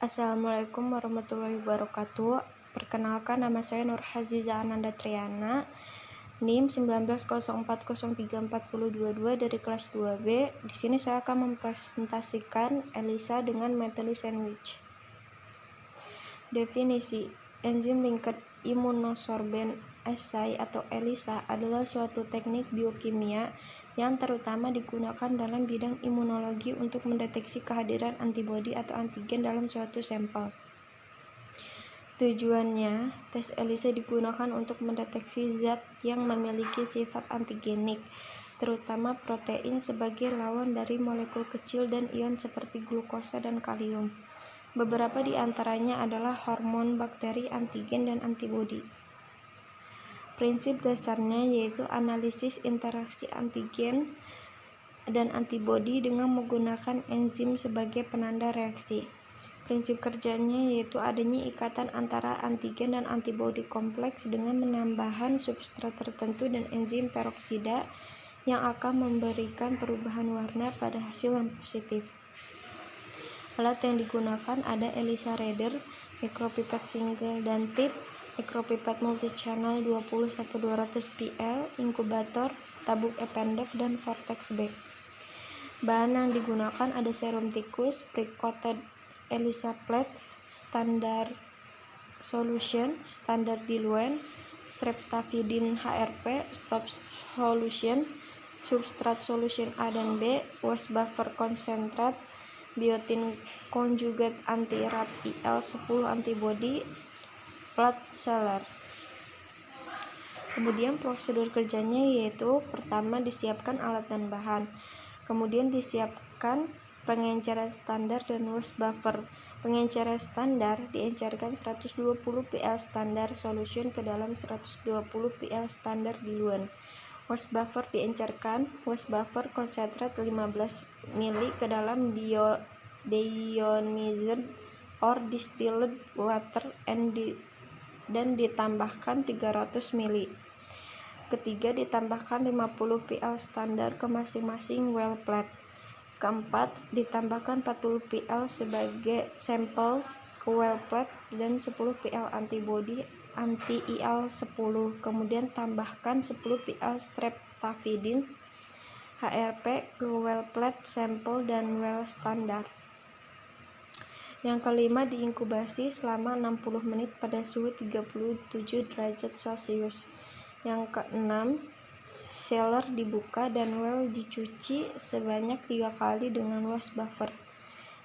Assalamualaikum warahmatullahi wabarakatuh. Perkenalkan, nama saya Nur Haziza Ananda Triana, NIM 1904034022 dari kelas 2B. Di sini saya akan mempresentasikan ELISA dengan metode sandwich. Definisi: enzim linked immunosorbent assay atau ELISA adalah suatu teknik biokimia yang terutama digunakan dalam bidang imunologi untuk mendeteksi kehadiran antibodi atau antigen dalam suatu sampel. Tujuannya, tes ELISA digunakan untuk mendeteksi zat yang memiliki sifat antigenik, terutama protein sebagai lawan dari molekul kecil dan ion seperti glukosa dan kalium. Beberapa di antaranya adalah hormon, bakteri, antigen, dan antibodi. Prinsip dasarnya yaitu analisis interaksi antigen dan antibodi dengan menggunakan enzim sebagai penanda reaksi. Prinsip kerjanya yaitu adanya ikatan antara antigen dan antibodi kompleks dengan menambahkan substrat tertentu dan enzim peroksida yang akan memberikan perubahan warna pada hasil yang positif. Alat yang digunakan ada ELISA reader, micropipette single dan tip, micropipette multichannel 20-200 pl, inkubator, tabung Ependef, dan vortex bag. Bahan yang digunakan ada serum tikus, pre-coated ELISA plate, standar solution, standar diluent, streptavidin HRP, stop solution, substrat solution A dan B, waste buffer konsentrat, biotin conjugate anti-rat IL-10 antibody, blood cellar. Kemudian prosedur kerjanya yaitu pertama disiapkan alat dan bahan, kemudian disiapkan pengenceran standar dan waste buffer. Pengenceran standar diencerkan 120 pl standar solution ke dalam 120 pl standar diluent. Waste buffer diencerkan waste buffer konsentrat 15 ml ke dalam deionized or distilled water dan ditambahkan 300 ml. Ketiga, ditambahkan 50 pl standar ke masing-masing well plate. Keempat, ditambahkan 40 pl sebagai sampel ke well plate dan 10 pl antibody anti-IL-10. Kemudian tambahkan 10 pl streptavidin HRP ke well plate, sampel, dan well standar. Yang kelima, diinkubasi selama 60 menit pada suhu 37 derajat Celcius. Yang keenam, sealer dibuka dan well dicuci sebanyak 3 kali dengan waste buffer.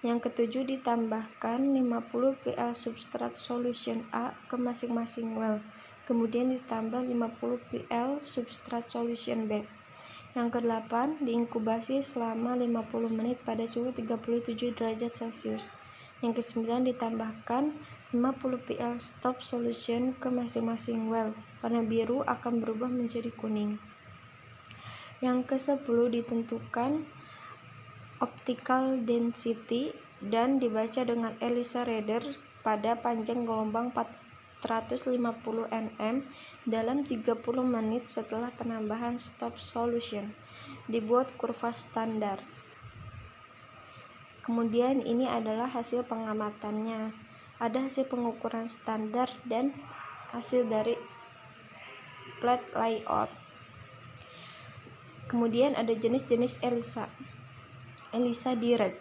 Yang ketujuh, ditambahkan 50 pl substrat solution A ke masing-masing well. Kemudian ditambah 50 pl substrat solution B. Yang kedelapan, diinkubasi selama 50 menit pada suhu 37 derajat Celcius. Yang kesembilan, ditambahkan 50 pl stop solution ke masing-masing well. Warna biru akan berubah menjadi kuning. Yang ke-10, ditentukan optical density dan dibaca dengan ELISA reader pada panjang gelombang 450 nm dalam 30 menit setelah penambahan stop solution. Dibuat kurva standar. Kemudian ini adalah hasil pengamatannya. Ada hasil pengukuran standar dan hasil dari plate layout. Kemudian ada jenis-jenis ELISA. ELISA direct.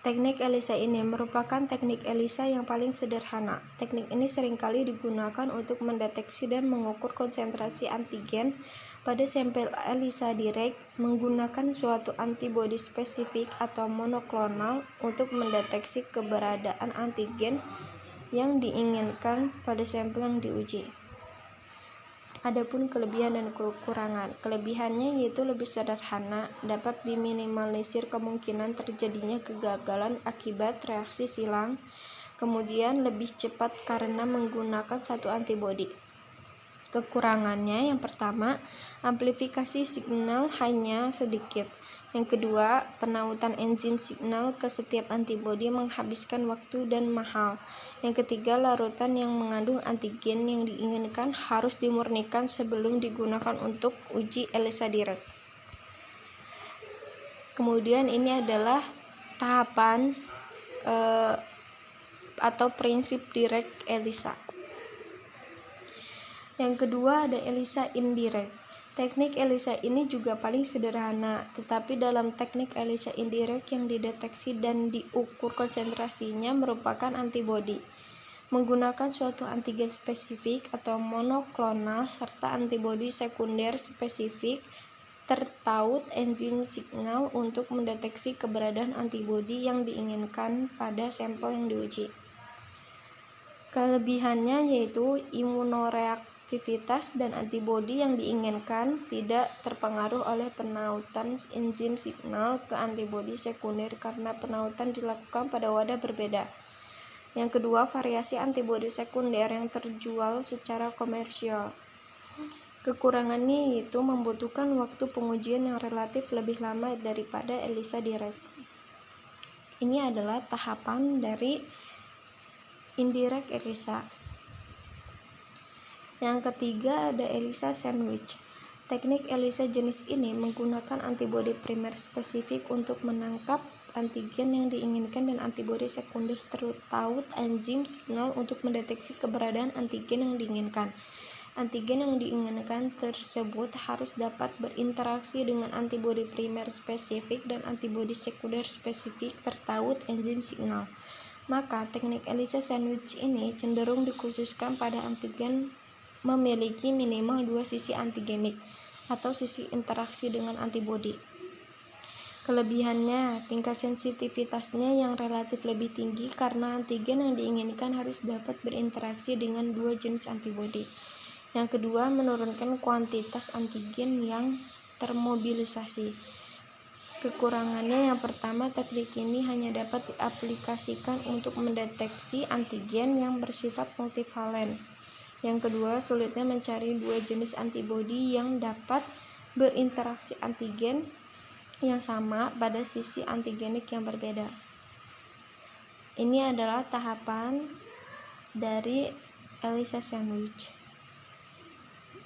Teknik ELISA ini merupakan teknik ELISA yang paling sederhana. Teknik ini seringkali digunakan untuk mendeteksi dan mengukur konsentrasi antigen pada sampel ELISA direct menggunakan suatu antibodi spesifik atau monoklonal untuk mendeteksi keberadaan antigen yang diinginkan pada sampel yang diuji. Adapun kelebihan dan kekurangan. Kelebihannya yaitu lebih sederhana, dapat diminimalisir kemungkinan terjadinya kegagalan akibat reaksi silang, kemudian lebih cepat karena menggunakan satu antibodi. Kekurangannya yang pertama, amplifikasi signal hanya sedikit. Yang kedua, penautan enzim signal ke setiap antibodi menghabiskan waktu dan mahal. Yang ketiga, larutan yang mengandung antigen yang diinginkan harus dimurnikan sebelum digunakan untuk uji ELISA direct. Kemudian ini adalah tahapan atau prinsip direct ELISA. Yang kedua ada ELISA indirect. Teknik ELISA ini juga paling sederhana, tetapi dalam teknik ELISA indirect yang dideteksi dan diukur konsentrasinya merupakan antibodi. Menggunakan suatu antigen spesifik atau monoklonal serta antibodi sekunder spesifik tertaut enzim signal untuk mendeteksi keberadaan antibodi yang diinginkan pada sampel yang diuji. Kelebihannya yaitu imunoreaktivitas dan antibodi yang diinginkan tidak terpengaruh oleh penautan enzim signal ke antibodi sekunder karena penautan dilakukan pada wadah berbeda. Yang kedua, variasi antibodi sekunder yang terjual secara komersial. Kekurangannya yaitu membutuhkan waktu pengujian yang relatif lebih lama daripada ELISA direct. Ini adalah tahapan dari indirect ELISA. Yang ketiga ada ELISA sandwich. Teknik ELISA jenis ini menggunakan antibodi primer spesifik untuk menangkap antigen yang diinginkan dan antibodi sekunder tertaut enzim signal untuk mendeteksi keberadaan antigen yang diinginkan. Antigen yang diinginkan tersebut harus dapat berinteraksi dengan antibodi primer spesifik dan antibodi sekunder spesifik tertaut enzim signal. Maka teknik ELISA sandwich ini cenderung dikhususkan pada antigen memiliki minimal 2 sisi antigenik atau sisi interaksi dengan antibodi. Kelebihannya, tingkat sensitivitasnya yang relatif lebih tinggi karena antigen yang diinginkan harus dapat berinteraksi dengan 2 jenis antibodi. Yang kedua, menurunkan kuantitas antigen yang termobilisasi. Kekurangannya yang pertama, teknik ini hanya dapat diaplikasikan untuk mendeteksi antigen yang bersifat multivalen. Yang kedua, sulitnya mencari 2 jenis antibodi yang dapat berinteraksi antigen yang sama pada sisi antigenik yang berbeda. Ini adalah tahapan dari ELISA sandwich.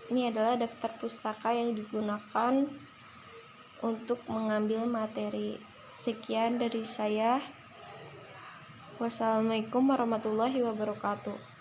Ini adalah daftar pustaka yang digunakan untuk mengambil materi. Sekian dari saya. Wassalamualaikum warahmatullahi wabarakatuh.